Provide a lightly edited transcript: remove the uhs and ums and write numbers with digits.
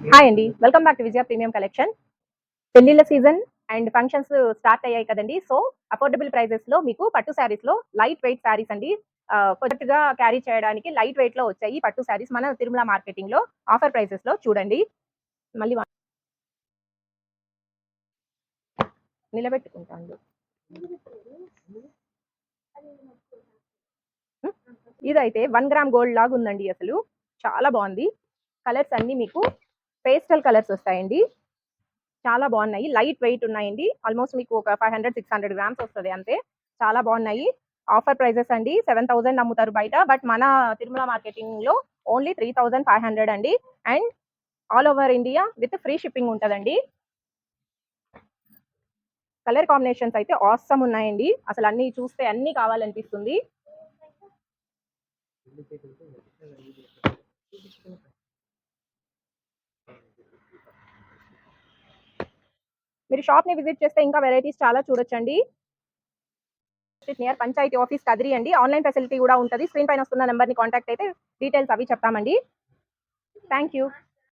Hi అండి. Welcome back to Vijaya premium collection. పెళ్ళిళ్ళ season and functions start అయ్యాయి కదండీ! సో, అఫోర్డబుల్ ప్రైజెస్‌లో మీకు పట్టు శారీస్‌లో లైట్ వెయిట్ శారీస్ అండి. కొత్తగా క్యారీ చేయడానికి లైట్ వెయిట్‌లో వచ్చాయి పట్టు శారీస్ మన తిరుమల మార్కెటింగ్‌లో ఆఫర్ ప్రైసెస్‌లో చూడండి. మళ్ళీ నిలబెట్టుకుంటాను. హ్మ్. ఇదైతే 1 గ్రామ్ గోల్డ్ లాగా ఉందండి అసలు. చాలా బావుంది. కలర్స్ అన్నీ మీకు పేస్టల్ కలర్స్ వస్తాయండి. చాలా బాగున్నాయి. లైట్ వెయిట్ ఉన్నాయండి. ఆల్మోస్ట్ మీకు ఒక 500, 600 గ్రామ్స్ వస్తది అంతే. చాలా బాగున్నాయి. ఆఫర్ ప్రైజెస్ అండి. 7000 అమ్ముతారు బయట. బట్ మన తిరుమల మార్కెటింగ్‌లో ఓన్లీ 3500 అండి. And all over India with free shipping ఉంటదండి. కలర్ కాంబినేషన్స్ అయితే ఆసమ్ ఉన్నాయండి. అసలు అన్నీ చూస్తే అన్నీ కావాలనిపిస్తుంది. మీరు షాప్‌ని విజిట్ చేస్తే ఇంకా వెరైటీస్ చాలా చూడొచ్చండి. నియర్ పంచాయతీ ఆఫీస్ కదిరి అండి. ఆన్‌లైన్ ఫెసిలిటీ కూడా ఉంటది. స్క్రీన్ పైన వస్తున్న నంబర్‌ని కాంటాక్ట్ అయితే డీటెయిల్స్ అవి చెప్తామండి. Thank you.